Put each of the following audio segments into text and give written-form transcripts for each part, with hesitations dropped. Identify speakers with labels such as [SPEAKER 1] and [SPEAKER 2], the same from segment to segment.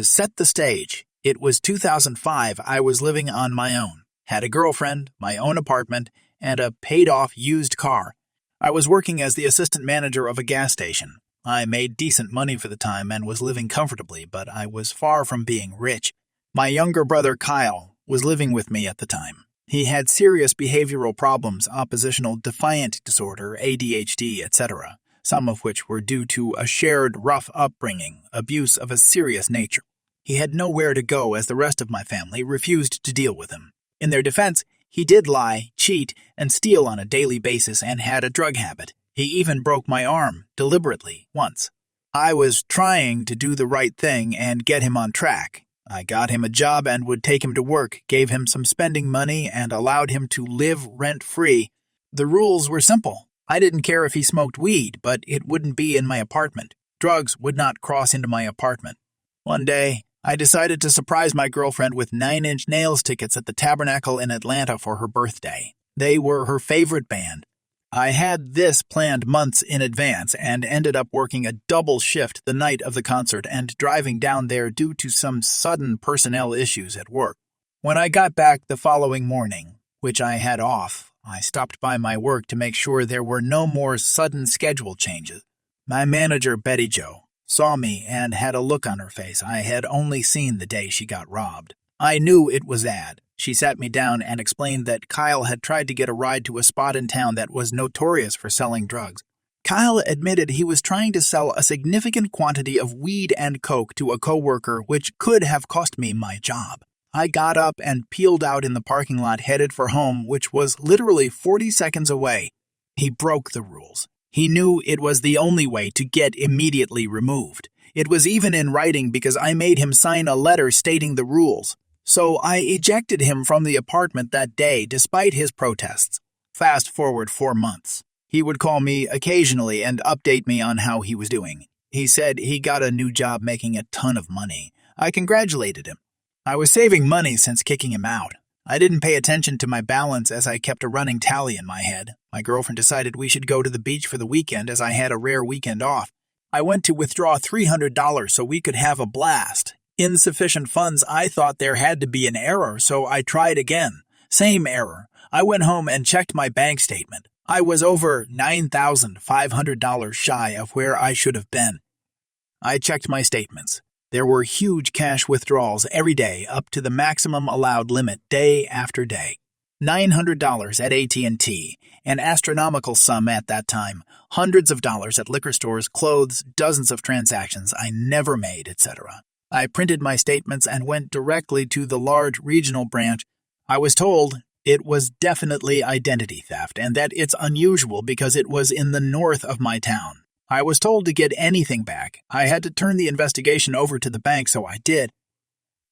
[SPEAKER 1] To set the stage, it was 2005. I was living on my own, had a girlfriend, my own apartment, and a paid-off used car. I was working as the assistant manager of a gas station. I made decent money for the time and was living comfortably, but I was far from being rich. My younger brother, Kyle, was living with me at the time. He had serious behavioral problems, oppositional defiant disorder, ADHD, etc., some of which were due to a shared rough upbringing, abuse of a serious nature. He had nowhere to go as the rest of my family refused to deal with him. In their defense, he did lie, cheat, and steal on a daily basis and had a drug habit. He even broke my arm, deliberately, once. I was trying to do the right thing and get him on track. I got him a job and would take him to work, gave him some spending money, and allowed him to live rent-free. The rules were simple. I didn't care if he smoked weed, but it wouldn't be in my apartment. Drugs would not cross into my apartment. One day, I decided to surprise my girlfriend with 9 Inch Nails tickets at the Tabernacle in Atlanta for her birthday. They were her favorite band. I had this planned months in advance and ended up working a double shift the night of the concert and driving down there due to some sudden personnel issues at work. When I got back the following morning, which I had off, I stopped by my work to make sure there were no more sudden schedule changes. My manager, Betty Jo, saw me and had a look on her face I had only seen the day she got robbed. I knew it was bad. She sat me down and explained that Kyle had tried to get a ride to a spot in town that was notorious for selling drugs. Kyle admitted he was trying to sell a significant quantity of weed and coke to a coworker, which could have cost me my job. I got up and peeled out in the parking lot headed for home, which was literally 40 seconds away. He broke the rules. He knew it was the only way to get immediately removed. It was even in writing because I made him sign a letter stating the rules. So I ejected him from the apartment that day despite his protests. Fast forward 4 months. He would call me occasionally and update me on how he was doing. He said he got a new job making a ton of money. I congratulated him. I was saving money since kicking him out. I didn't pay attention to my balance as I kept a running tally in my head. My girlfriend decided we should go to the beach for the weekend as I had a rare weekend off. I went to withdraw $300 so we could have a blast. Insufficient funds. I thought there had to be an error, so I tried again. Same error. I went home and checked my bank statement. I was over $9,500 shy of where I should have been. I checked my statements. There were huge cash withdrawals every day up to the maximum allowed limit day after day. $900 at AT&T, an astronomical sum at that time. Hundreds of dollars at liquor stores, clothes, dozens of transactions I never made, etc. I printed my statements and went directly to the large regional branch. I was told it was definitely identity theft and that it's unusual because it was in the north of my town. I was told to get anything back. I had to turn the investigation over to the bank, so I did.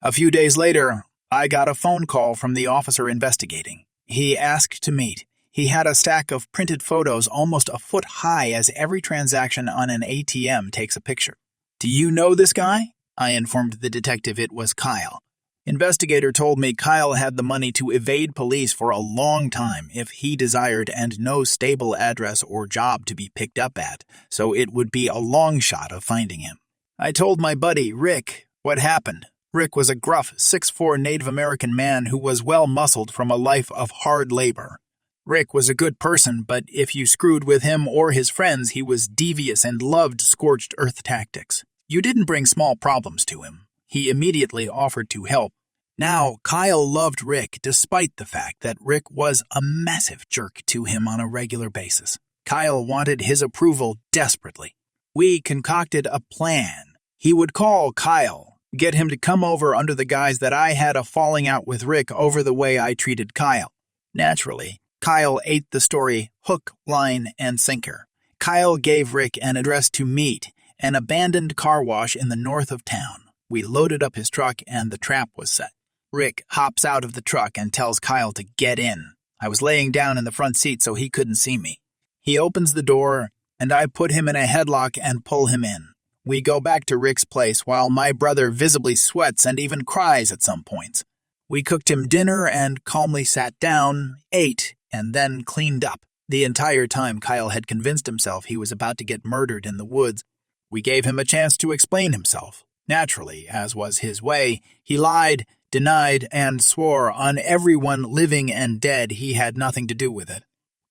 [SPEAKER 1] A few days later, I got a phone call from the officer investigating. He asked to meet. He had a stack of printed photos almost a foot high as every transaction on an ATM takes a picture. "Do you know this guy?" I informed the detective it was Kyle. Investigator told me Kyle had the money to evade police for a long time if he desired and no stable address or job to be picked up at, so it would be a long shot of finding him. I told my buddy, Rick, what happened. Rick was a gruff 6'4" Native American man who was well-muscled from a life of hard labor. Rick was a good person, but if you screwed with him or his friends, he was devious and loved scorched earth tactics. You didn't bring small problems to him. He immediately offered to help. Now, Kyle loved Rick despite the fact that Rick was a massive jerk to him on a regular basis. Kyle wanted his approval desperately. We concocted a plan. He would call Kyle, get him to come over under the guise that I had a falling out with Rick over the way I treated Kyle. Naturally, Kyle ate the story hook, line, and sinker. Kyle gave Rick an address to meet, an abandoned car wash in the north of town. We loaded up his truck and the trap was set. Rick hops out of the truck and tells Kyle to get in. I was laying down in the front seat so he couldn't see me. He opens the door, and I put him in a headlock and pull him in. We go back to Rick's place while my brother visibly sweats and even cries at some points. We cooked him dinner and calmly sat down, ate, and then cleaned up. The entire time Kyle had convinced himself he was about to get murdered in the woods. We gave him a chance to explain himself. Naturally, as was his way, he lied, denied, and swore on everyone living and dead he had nothing to do with it.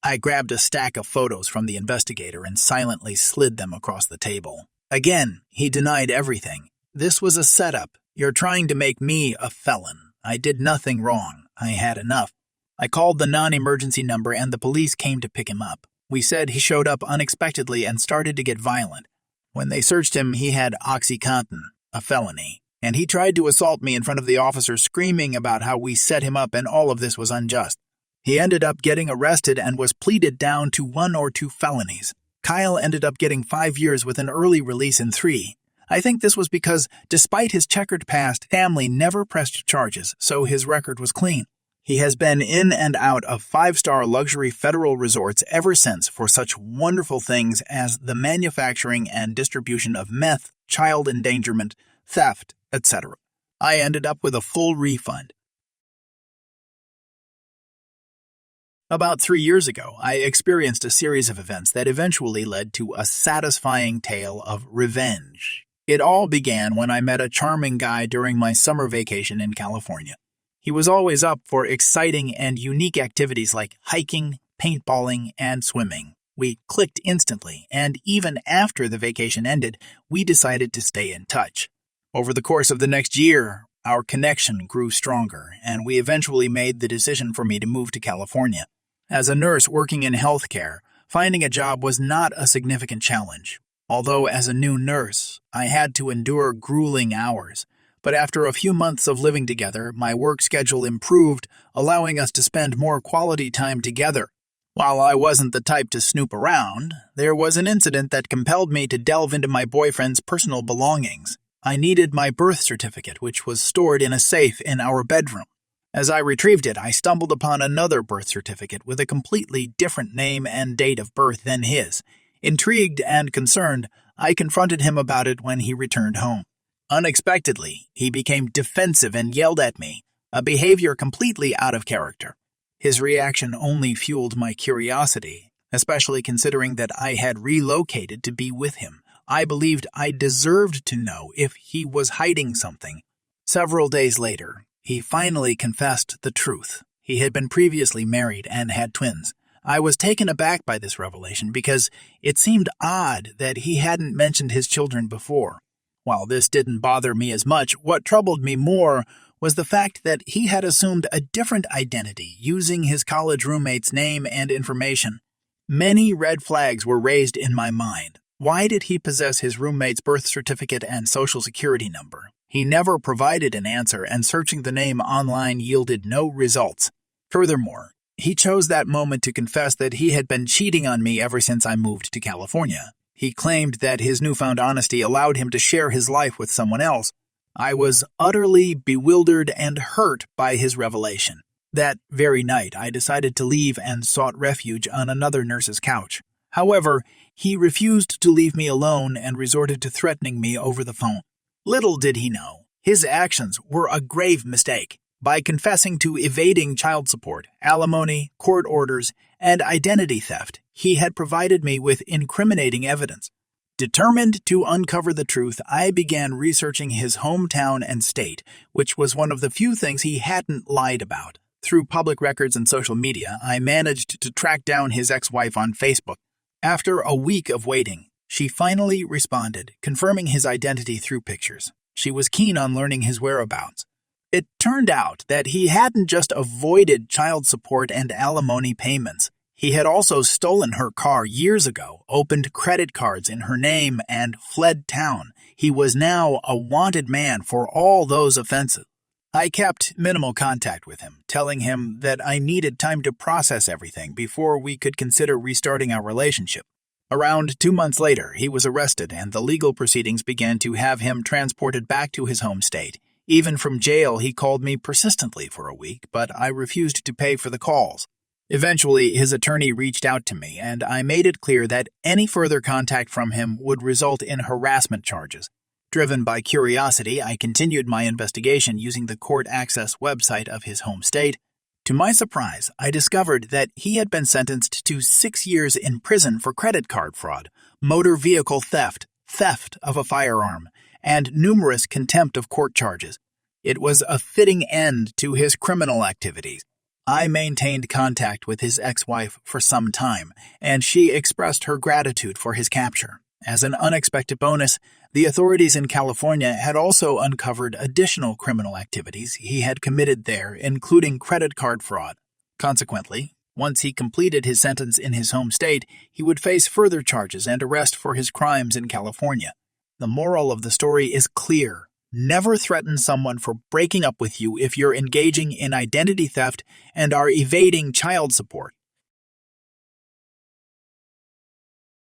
[SPEAKER 1] I grabbed a stack of photos from the investigator and silently slid them across the table. Again, he denied everything. This was a setup. You're trying to make me a felon. I did nothing wrong. I had enough. I called the non-emergency number and the police came to pick him up. We said he showed up unexpectedly and started to get violent. When they searched him, he had OxyContin, a felony, and he tried to assault me in front of the officers, screaming about how we set him up and all of this was unjust. He ended up getting arrested and was pleaded down to 1 or 2 felonies. Kyle ended up getting 5 years with an early release in 3. I think this was because, despite his checkered past, family never pressed charges, so his record was clean. He has been in and out of 5-star luxury federal resorts ever since for such wonderful things as the manufacturing and distribution of meth, child endangerment, theft, etc. I ended up with a full refund. About 3 years ago, I experienced a series of events that eventually led to a satisfying tale of revenge. It all began when I met a charming guy during my summer vacation in California. He was always up for exciting and unique activities like hiking, paintballing, and swimming. We clicked instantly, and even after the vacation ended, we decided to stay in touch. Over the course of the next year, our connection grew stronger, and we eventually made the decision for me to move to California. As a nurse working in healthcare, finding a job was not a significant challenge. Although as a new nurse, I had to endure grueling hours. But after a few months of living together, my work schedule improved, allowing us to spend more quality time together. While I wasn't the type to snoop around, there was an incident that compelled me to delve into my boyfriend's personal belongings. I needed my birth certificate, which was stored in a safe in our bedroom. As I retrieved it, I stumbled upon another birth certificate with a completely different name and date of birth than his. Intrigued and concerned, I confronted him about it when he returned home. Unexpectedly, he became defensive and yelled at me, a behavior completely out of character. His reaction only fueled my curiosity, especially considering that I had relocated to be with him. I believed I deserved to know if he was hiding something. Several days later, he finally confessed the truth. He had been previously married and had twins. I was taken aback by this revelation because it seemed odd that he hadn't mentioned his children before. While this didn't bother me as much, what troubled me more was the fact that he had assumed a different identity using his college roommate's name and information. Many red flags were raised in my mind. Why did he possess his roommate's birth certificate and social security number? He never provided an answer, and searching the name online yielded no results. Furthermore, he chose that moment to confess that he had been cheating on me ever since I moved to California. He claimed that his newfound honesty allowed him to share his life with someone else. I was utterly bewildered and hurt by his revelation. That very night, I decided to leave and sought refuge on another nurse's couch. However, he refused to leave me alone and resorted to threatening me over the phone. Little did he know, his actions were a grave mistake. By confessing to evading child support, alimony, court orders, and identity theft, he had provided me with incriminating evidence. Determined to uncover the truth, I began researching his hometown and state, which was one of the few things he hadn't lied about. Through public records and social media, I managed to track down his ex-wife on Facebook. After a week of waiting, she finally responded, confirming his identity through pictures. She was keen on learning his whereabouts. It turned out that he hadn't just avoided child support and alimony payments. He had also stolen her car years ago, opened credit cards in her name, and fled town. He was now a wanted man for all those offenses. I kept minimal contact with him, telling him that I needed time to process everything before we could consider restarting our relationship. Around 2 months later, he was arrested, and the legal proceedings began to have him transported back to his home state. Even from jail, he called me persistently for a week, but I refused to pay for the calls. Eventually, his attorney reached out to me, and I made it clear that any further contact from him would result in harassment charges. Driven by curiosity, I continued my investigation using the court access website of his home state. To my surprise, I discovered that he had been sentenced to 6 years in prison for credit card fraud, motor vehicle theft, theft of a firearm, and numerous contempt of court charges. It was a fitting end to his criminal activities. I maintained contact with his ex-wife for some time, and she expressed her gratitude for his capture. As an unexpected bonus, the authorities in California had also uncovered additional criminal activities he had committed there, including credit card fraud. Consequently, once he completed his sentence in his home state, he would face further charges and arrest for his crimes in California. The moral of the story is clear. Never threaten someone for breaking up with you if you're engaging in identity theft and are evading child support.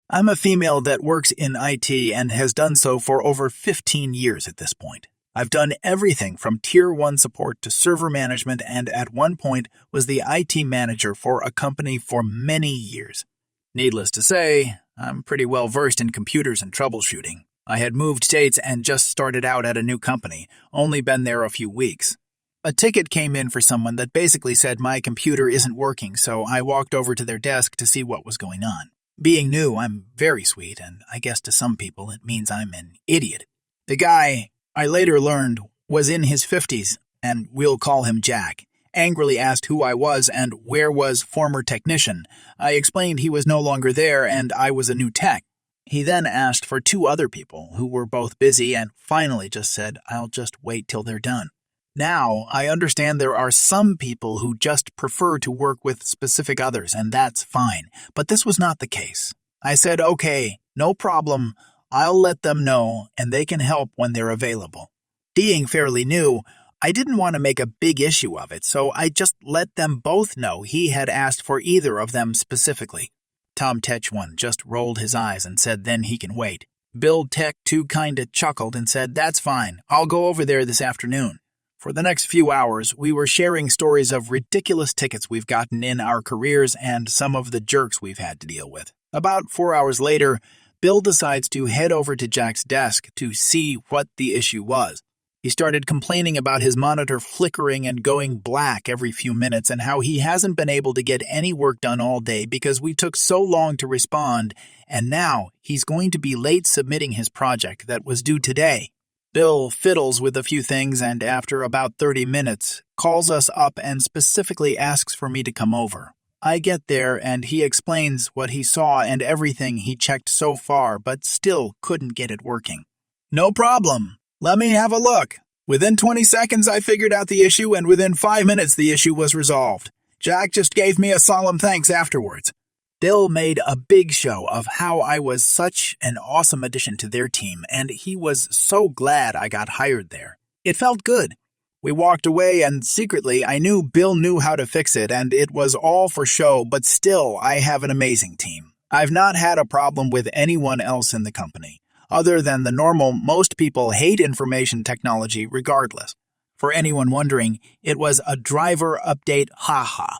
[SPEAKER 1] I'm a female that works in IT and has done so for over 15 years at this point. I've done everything from Tier 1 support to server management, and at one point was the IT manager for a company for many years. Needless to say, I'm pretty well versed in computers and troubleshooting. I had moved states and just started out at a new company, only been there a few weeks. A ticket came in for someone that basically said my computer isn't working, so I walked over to their desk to see what was going on. Being new, I'm very sweet, and I guess to some people it means I'm an idiot. The guy, I later learned, was in his 50s, and we'll call him Jack, angrily asked who I was and where was former technician. I explained he was no longer there and I was a new tech. He then asked for two other people who were both busy and finally just said, "I'll just wait till they're done." Now, I understand there are some people who just prefer to work with specific others, and that's fine, but this was not the case. I said, "Okay, no problem. I'll let them know, and they can help when they're available." Being fairly new, I didn't want to make a big issue of it, so I just let them both know he had asked for either of them specifically. Tom Tech 1 just rolled his eyes and said then he can wait. Bill Tech 2 kinda chuckled and said, "That's fine. I'll go over there this afternoon." For the next few hours, we were sharing stories of ridiculous tickets we've gotten in our careers and some of the jerks we've had to deal with. About 4 hours later, Bill decides to head over to Jack's desk to see what the issue was. He started complaining about his monitor flickering and going black every few minutes and how he hasn't been able to get any work done all day because we took so long to respond, and now he's going to be late submitting his project that was due today. Bill fiddles with a few things and after about 30 minutes, calls us up and specifically asks for me to come over. I get there and he explains what he saw and everything he checked so far but still couldn't get it working. "No problem. Let me have a look." Within 20 seconds I figured out the issue and within 5 minutes the issue was resolved. Jack just gave me a solemn thanks afterwards. Bill made a big show of how I was such an awesome addition to their team, and he was so glad I got hired there. It felt good. We walked away, and secretly I knew Bill knew how to fix it, and it was all for show, but still I have an amazing team. I've not had a problem with anyone else in the company, other than the normal most people hate information technology regardless. For anyone wondering, it was a driver update haha.